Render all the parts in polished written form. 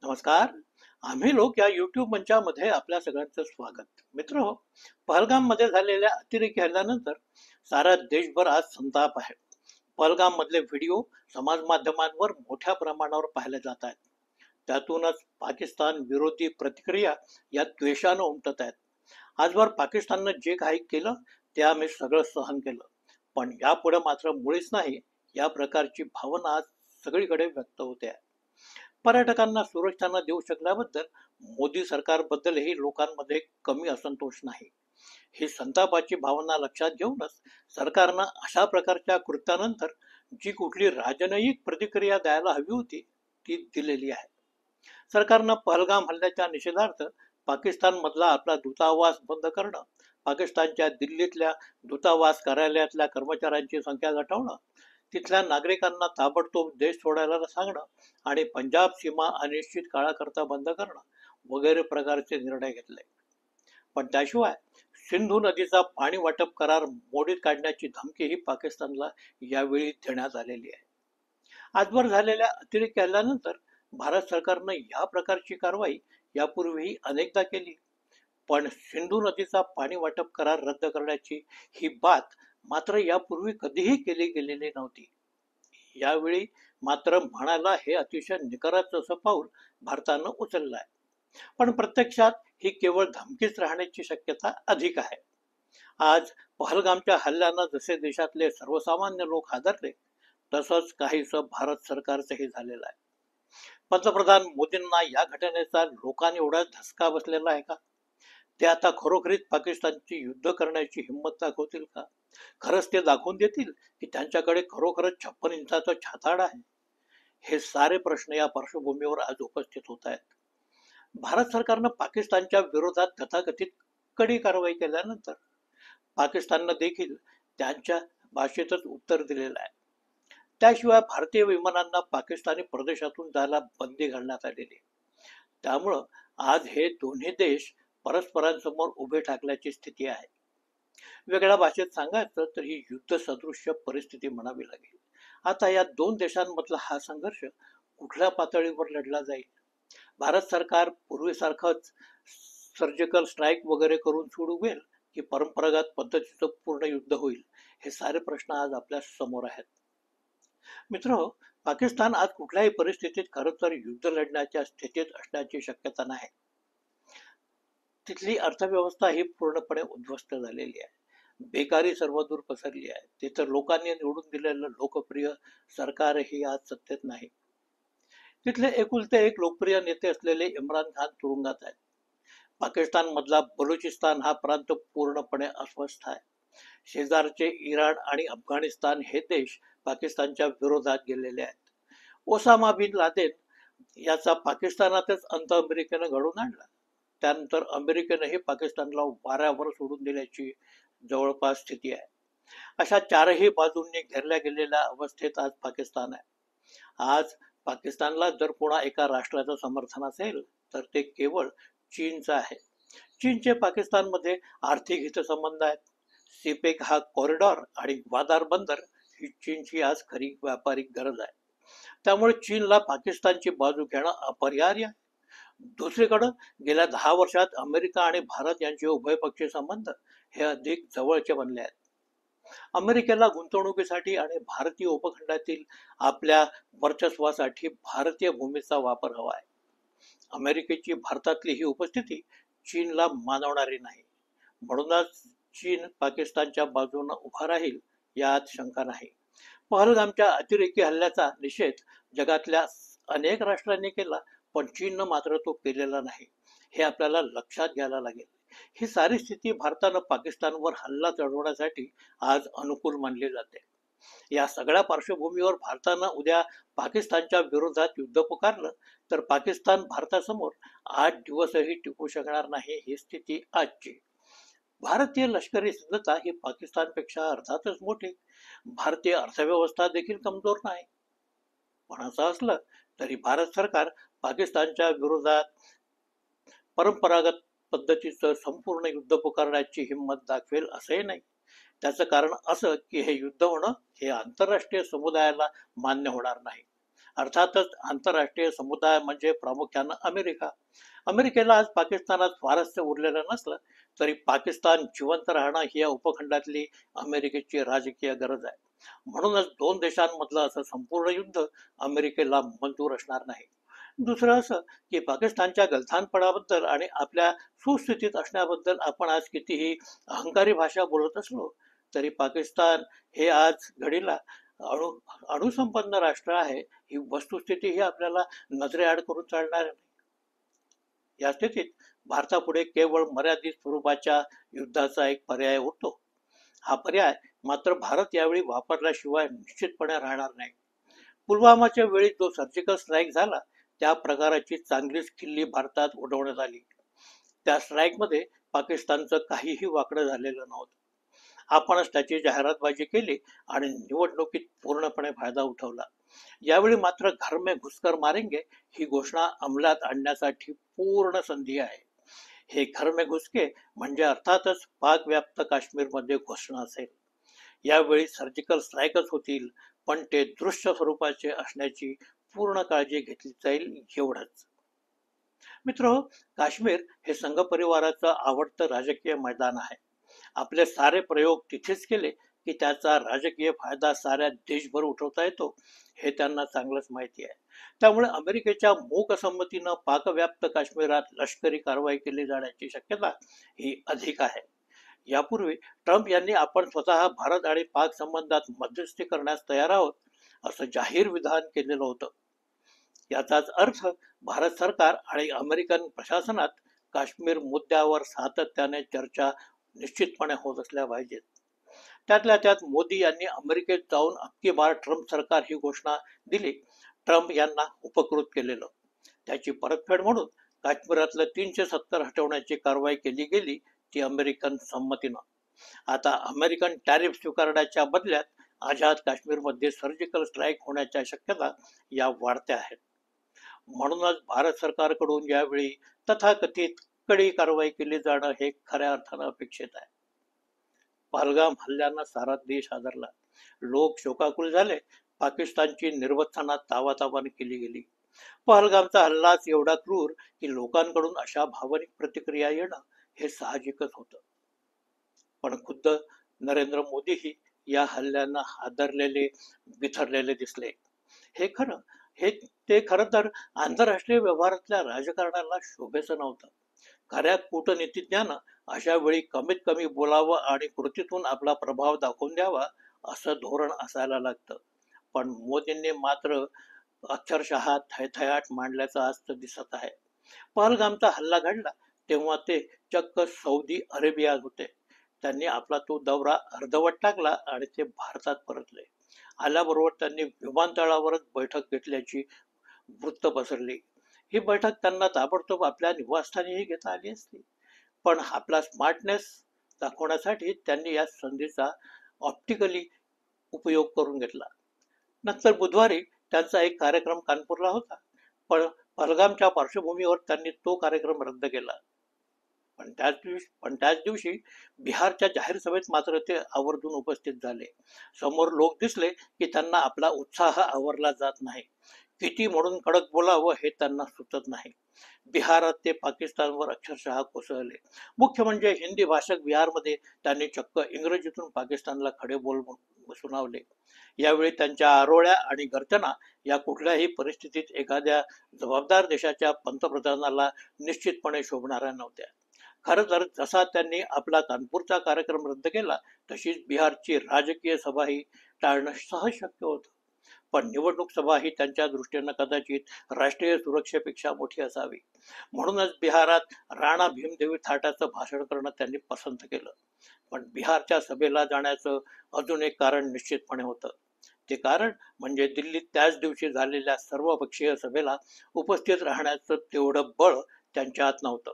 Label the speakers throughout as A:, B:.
A: नमस्कार. आम्ही लोक या YouTube मंचामध्ये आपल्या सगळ्यांचं स्वागत. मित्र, पहलगाम मध्ये झालेल्या अतिरेकी हल्ल्यानंतर सारा देशभर आज संताप आहे. पहलगाम मधले व्हिडिओ समाज माध्यमांवर मोठ्या प्रमाणावर पाहिले जात आहेत. त्यातूनच पाकिस्तान विरोधी प्रतिक्रिया या द्वेषानं उमटत आहेत. आजवर पाकिस्ताननं जे काही केलं ते आम्ही सगळं सहन केलं, पण यापुढे मात्र मुळीच नाही, या प्रकारची भावना आज सगळीकडे व्यक्त होते आहे. पर्यटकांना सुरक्षा न देऊ शकल्याबद्दल मोदी सरकारबद्दलही लोकांमध्ये कमी असंतोष नाही. ही संतापाची भावना लक्षात घेऊनच सरकारनं अशा प्रकारच्या कृत्यानंतर जी कुठली राजनयिक प्रतिक्रिया द्यायला हवी होती ती दिलेली आहे. सरकारनं पहलगाम हल्ल्याच्या निषेधार्थ पाकिस्तान मधला आपला दूतावास बंद करणं, पाकिस्तानच्या दिल्लीतल्या दूतावास कार्यालयातल्या कर्मचाऱ्यांची संख्या घटवणं, तिथल्या नागरिकांना ताबडतोब देश सोडायला सांगणं आणि पंजाब सीमा अनिश्चित काळाकरता बंद करणं वगैरे प्रकारचे निर्णय घेतले. पण त्याशिवाय सिंधू नदीचा पाणी वाटप करार मोडीत काढण्याची धमकीही पाकिस्तानला यावेळी देण्यात आलेली आहे. आजवर झालेल्या अतिरेकी हल्ल्यानंतर भारत सरकारनं या प्रकारची कारवाई यापूर्वीही अनेकदा केली, पण सिंधू नदीचा पाणी वाटप करार रद्द करण्याची ही बात मात्र यापूर्वी कधीही केली गेलेली नव्हती. यावेळी मात्र म्हणायला हे अतिशय निकराचं असं पाऊल भारतानं उचललं आहे. पण प्रत्यक्षात ही केवळ धमकीच राहण्याची शक्यता अधिक आहे. आज पहलगामच्या हल्ल्यानं जसे देशातले सर्वसामान्य लोक हादरले, तसंच काहीसं भारत सरकारचंही झालेलं आहे. पंतप्रधान मोदींना या घटनेचा लोकांनी एवढा धसका बसलेला आहे का? ते आता खरोखरीच पाकिस्तानची युद्ध करण्याची हिंमत दाखवतील का? खरंच ते दाखवून देतील की त्यांच्याकडे खरोखरच 56 इंचाचं छाताड आहे? हे सारे प्रश्न या पार्श्वभूमीवर आज उपस्थित होत आहेत. भारत सरकारनं पाकिस्तानच्या विरोधात तथाकथित कडी कारवाई केल्यानंतर पाकिस्ताननं देखील त्यांच्या भाषेतच उत्तर दिलेलं आहे. त्याशिवाय भारतीय विमानांना पाकिस्तानी प्रदेशातून जायला बंदी घालण्यात आलेली. त्यामुळं आज हे दोन्ही देश परस्परांसमोर उभे ठाकल्याची स्थिती आहे. वेगळ्या भाषेत सांगायचं तर ही युद्ध सदृश्य परिस्थिती म्हणावी लागेल. आता या दोन देशांमधला हा संघर्ष कुठल्या पातळीवर लढला जाईल? भारत सरकार पूर्वीसारखंच सर्जिकल स्ट्राईक वगैरे करून सोडवेल की परंपरागत पद्धतीचं पूर्ण युद्ध होईल? हे सारे प्रश्न आज आपल्या समोर आहेत. मित्र, पाकिस्तान आज कुठल्याही परिस्थितीत खरं तर युद्ध लढण्याच्या स्थितीत असण्याची शक्यता नाही. तिथली अर्थव्यवस्था ही पूर्णपणे उद्ध्वस्त झालेली आहे. बेकारी सर्वदूर पसरली आहे. तिथं लोकांनी निवडून दिलेलं लोकप्रिय सरकारही आज सत्तेत नाही. तिथले एकुलते एक लोकप्रिय नेते असलेले इम्रान खान तुरुंगात आहेत. पाकिस्तान मधला बलुचिस्तान हा प्रांत पूर्णपणे अस्वस्थ आहे. शेजारचे इराण आणि अफगाणिस्तान हे देश पाकिस्तानच्या विरोधात गेलेले आहेत. ओसामा बिन लादेन याचा पाकिस्तानातच अंत अमेरिकेनं घडवून आणला. त्यानंतर अमेरिकेनंही पाकिस्तानला वाऱ्यावर सोडून दिल्याची जवळपास स्थिती आहे. अशा चारही बाजूंनी घेरल्या गेलेल्या अवस्थेत आज पाकिस्तान आहे. आज पाकिस्तानला जर कोणा एका राष्ट्राचं समर्थन असेल तर ते केवळ चीनचं आहे. चीनचे पाकिस्तानमध्ये आर्थिक हितसंबंध आहेत. सीपेक हा कॉरिडॉर आणि ग्वादार बंदर ही चीनची आज खरी व्यापारिक गरज आहे. त्यामुळे चीनला पाकिस्तानची बाजू घेणं अपरिहार्य आहे. दुसरीकडे गेल्या 10 वर्षात अमेरिका आणि भारत यांचे उभयपक्षीय संबंध हे अधिक जवळचे बनले आहेत. अमेरिकेला गुंतवणुकीसाठी आणि भारतीय उपखंडातील आपल्या वर्चस्वासाठी भारतीय भूमीचा वापर हवा आहे. अमेरिकेची भारतातली ही उपस्थिती चीनला मानवणारी नाही. म्हणूनच चीन पाकिस्तानच्या बाजूने उभा राहील यात शंका नाही. पहलगामच्या अतिरेकी हल्ल्याचा निषेध जगातल्या अनेक राष्ट्रांनी केला, पण चीननं मात्र तो केलेला नाही. हे आपल्याला लक्षात घ्यायला लागेल. ही सारी स्थिती भारतानं पाकिस्तानवर हल्ला चढवण्यासाठी आज अनुकूल मानली जाते. या सगळ्या पार्श्वभूमीवर भारतानं उद्या पाकिस्तानच्या विरोधात युद्ध पुकारलं तर पाकिस्तान भारतासमोर 8 दिवसही टिकू शकणार नाही. ही स्थिती आजची. भारतीय लष्करी सज्जता ही पाकिस्तानपेक्षा अर्थातच मोठी. भारतीय अर्थव्यवस्था देखील कमजोर नाही. पण असं असलं तरी भारत सरकार पाकिस्तानच्या विरोधात परंपरागत पद्धतीचं संपूर्ण युद्ध पुकारण्याची हिंमत दाखवेल असंही नाही. त्याचं कारण असं की हे युद्ध होणं हे आंतरराष्ट्रीय समुदायाला मान्य होणार नाही. अर्थातच आंतरराष्ट्रीय समुदाय म्हणजे प्रामुख्यानं अमेरिका. अमेरिकेला आज पाकिस्तानात स्वारस्य उरलेलं नसलं तरी पाकिस्तान जिवंत राहणं ही या उपखंडातली अमेरिकेची राजकीय गरज आहे. म्हणूनच दोन देशांमधलं असं संपूर्ण युद्ध अमेरिकेला मंजूर असणार नाही. दुसरं असं की पाकिस्तानच्या गलथानपणाबद्दल आणि आपल्या सुस्थितीत असण्याबद्दल आपण आज कितीही अहंकारी भाषा बोलत असलो तरी पाकिस्तान हे आज घडीला अणु अणुसंपन्न राष्ट्र आहे ही वस्तुस्थिती ही आपल्याला नजरेआड करून चालणार नाही. या स्थितीत भारतापुढे केवळ मर्यादित स्वरूपाच्या युद्धाचा एक पर्याय उरतो. हा पर्याय मात्र भारत यावेळी वापरल्याशिवाय निश्चितपणे राहणार नाही. पुलवामाच्या वेळी जो सर्जिकल स्ट्राईक झाला त्या प्रकाराची चांगलीच खिल्ली भारतात उडवण्यात आली. त्या स्ट्राईकमध्ये पाकिस्तानचं काहीही वाकडं झालेलं नव्हतं. आपणच त्याची जाहिरातबाजी केली आणि निवडणुकीत पूर्णपणे फायदा उठवला. यावेळी मात्र घर में घुसकर मारेंगे ही घोषणा अंमलात आणण्यासाठी पूर्ण संधी आहे. हे घर में घुसके म्हणजे अर्थातच पाक व्याप्त काश्मीरमध्ये घोषणा असेल. यावेळी सर्जिकल स्ट्राईकच होतील पण ते दृश्य स्वरूपाचे असण्याची पूर्ण काळजी घेतली जाईल एवढंच. मित्र, काश्मीर हे संघ परिवाराचं आवडतं राजकीय मैदान आहे. आपले सारे प्रयोग तिथेच केले की त्याचा राजकीय फायदा साऱ्या देशभर उठवता येतो हे त्यांना चांगलंच माहिती आहे. त्यामुळे अमेरिकेच्या मूक संमतीनं पाकव्याप्त काश्मीरात लष्करी कारवाई केली जाण्याची शक्यता ही अधिक आहे. यापूर्वी ट्रम्प यांनी आपण स्वतः भारत आणि पाक संबंधात मध्यस्थी करण्यास तयार आहोत असं जाहीर विधान केलेलं होतं. याचाच अर्थ भारत सरकार आणि अमेरिकन प्रशासनात काश्मीर मुद्द्यावर सातत्याने चर्चा निश्चितपणे होत असल्या पाहिजेत. त्यातल्या त्यात मोदी यांनी अमेरिकेत जाऊन अख्खी बार ट्रम्प सरकार ही घोषणा दिली. ट्रम्प यांना उपकृत केलेलं. त्याची परतफेड म्हणून काश्मीरातलं 370 हटवण्याची कारवाई केली गेली ती अमेरिकन संमतीनं. आता अमेरिकन टॅरिफ स्वीकारण्याच्या बदल्यात आझाद काश्मीरमध्ये सर्जिकल स्ट्राईक होण्याच्या शक्यता या वाढत्या आहेत. म्हणूनच भारत सरकारकडून यावेळी तथाकथित कडी कारवाई केली जाणं हे खऱ्या अर्थानं अपेक्षित आहे. पहलगाम हल्ल्यानं सारा देश हादरला. लोक शोकाकुल झाले. पाकिस्तानची निर्वसनात तावातावाने केली गेली. पहलगामचा हल्लाच एवढा क्रूर की लोकांकडून अशा भावनिक प्रतिक्रिया येणं हे साहजिकच होतं. पण खुद्द नरेंद्र मोदीही या हल्ल्यानं हादरलेले बिथरलेले दिसले. ते खरं तर आंतरराष्ट्रीय व्यवहारातल्या राजकारणाला शोभेचं नव्हतं. खऱ्या कूटनीतिज्ञानं अशा वेळी कमीत कमी बोलावं आणि कृतीतून आपला प्रभाव दाखवून द्यावा असं धोरण असायला लागतं. पण मोदींनी मात्र अक्षरशः थैथयाट मांडल्याचं आज तर दिसत आहे. पहलगामचा हल्ला घडला तेव्हा ते चक्क सौदी अरेबियात होते. त्यांनी आपला तो दौरा अर्धवट टाकला आणि ते भारतात परतले. आल्याबरोबर त्यांनी विमानतळावरच बैठक घेतल्याची वृत्त पसरली. ही बैठक त्यांना ताबडतोब आपल्या निवासस्थानीही घेता आली असती. पण आपला स्मार्टनेस दाखवण्यासाठी त्यांनी या संधीचा ऑप्टिकली उपयोग करून घेतला. नंतर बुधवारी त्यांचा एक कार्यक्रम कानपूरला होता. पण पहलगामच्या पार्श्वभूमीवर त्यांनी तो कार्यक्रम रद्द केला. पण त्याच दिवशी बिहारच्या जाहीर सभेत मात्र ते आवर्जून उपस्थित झाले. समोर लोक दिसले की त्यांना आपला उत्साह आवरला जात नाही. किती म्हणून कडक बोलावं हे त्यांना सुचत नाही. बिहारात ते पाकिस्तानवर अक्षरशः कोसळले. मुख्य म्हणजे हिंदी भाषक बिहारमध्ये त्यांनी चक्क इंग्रजीतून पाकिस्तानला खडे बोल सुनावले. यावेळी त्यांच्या आरोळ्या आणि गर्जना या कुठल्याही परिस्थितीत एखाद्या जबाबदार देशाच्या पंतप्रधानाला निश्चितपणे शोभणाऱ्या नव्हत्या. खरं तर जसा त्यांनी आपला कानपूरचा कार्यक्रम रद्द केला तशीच बिहारची राजकीय सभाही टाळणं सहज शक्य होतं. पण निवडणूक सभा ही त्यांच्या दृष्टीनं कदाचित राष्ट्रीय सुरक्षेपेक्षा मोठी असावी. म्हणूनच बिहारात राणा भीमदेवी थाटाचं भाषण करणं त्यांनी पसंत केलं. पण बिहारच्या सभेला जाण्याचं अजून एक कारण निश्चितपणे होतं. ते कारण म्हणजे दिल्लीत त्याच दिवशी झालेल्या सर्वपक्षीय सभेला उपस्थित राहण्याचं तेवढं बळ त्यांच्यात नव्हतं.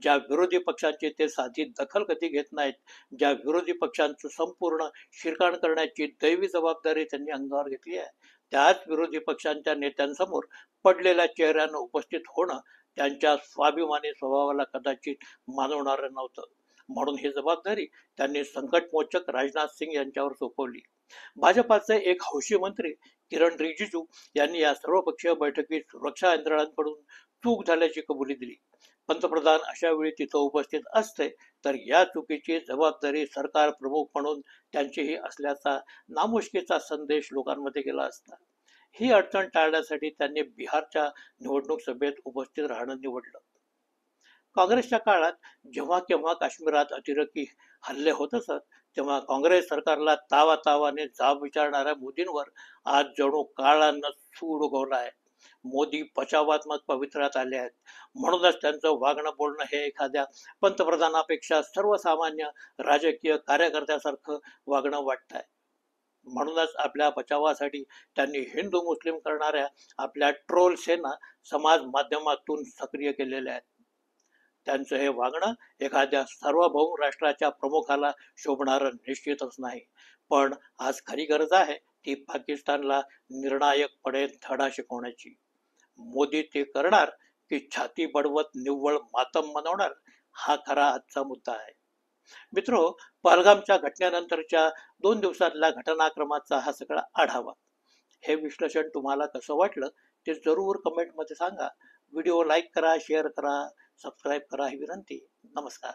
A: ज्या विरोधी पक्षांची ते साधी दखल कधी घेत नाहीत, ज्या विरोधी पक्षांचं संपूर्ण शिरकाण करण्याची दैवी जबाबदारी त्यांनी अंगावर घेतली आहे, त्याच विरोधी पक्षांच्या नेत्यांसमोर पडलेल्या चेहऱ्यानं उपस्थित होणं त्यांच्या स्वाभिमानी स्वभावाला कदाचित मानवणारं नव्हतं. म्हणून ही जबाबदारी त्यांनी संकटमोचक राजनाथ सिंग यांच्यावर सोपवली. भाजपाचे एक हौशी मंत्री किरण रिजिजू यांनी या सर्वपक्षीय बैठकीत सुरक्षा यंत्रणांकडून चूक झाल्याची कबुली दिली. पंतप्रधान अशा वेळी तिथं उपस्थित असते तर या चुकीची जबाबदारी सरकार प्रमुख म्हणून त्यांचीही असल्याचा नामुष्कीचा संदेश लोकांमध्ये गेला असता. ही अडचण टाळण्यासाठी त्यांनी बिहारच्या निवडणूक सभेत उपस्थित राहणं निवडलं. काँग्रेसच्या काळात जेव्हा केव्हा काश्मीरात अतिरेकी हल्ले होत असत तेव्हा काँग्रेस सरकारला तावातावाने जाब विचारणाऱ्या मोदींवर आज जणू काळानं सूड उगवला आहे. मोदी बचावात्मक पवित्र्यात आले आहेत. म्हणूनच त्यांचं वागणं बोलणं हे एखाद्या पंतप्रधानापेक्षा सर्वसामान्य राजकीय कार्यकर्त्यासारखं वागणं वाटत आहे. म्हणूनच आपल्या बचावासाठी त्यांनी हिंदू मुस्लिम करणाऱ्या आपल्या ट्रोल सेना समाज माध्यमातून सक्रिय केलेल्या आहेत. त्यांचं हे वागणं एखाद्या सार्वभौम राष्ट्राच्या प्रमुखाला शोभणारं निश्चितच नाही. पण आज खरी गरज आहे ती पाकिस्तानला निर्णायकपणे धडा शिकवण्याची. मोदी ते करणार की छाती बडवत निव्वळ मातम मनवणार, हा खरा आजचा मुद्दा आहे. मित्रो, पहलगामच्या घटनेनंतरच्या 2 दिवसातल्या घटनाक्रमाचा हा सगळा आढावा. हे विश्लेषण तुम्हाला कसं वाटलं ते जरूर कमेंटमध्ये सांगा. व्हिडिओ लाईक करा, शेअर करा, सबस्क्राईब करा ही विनंती. नमस्कार.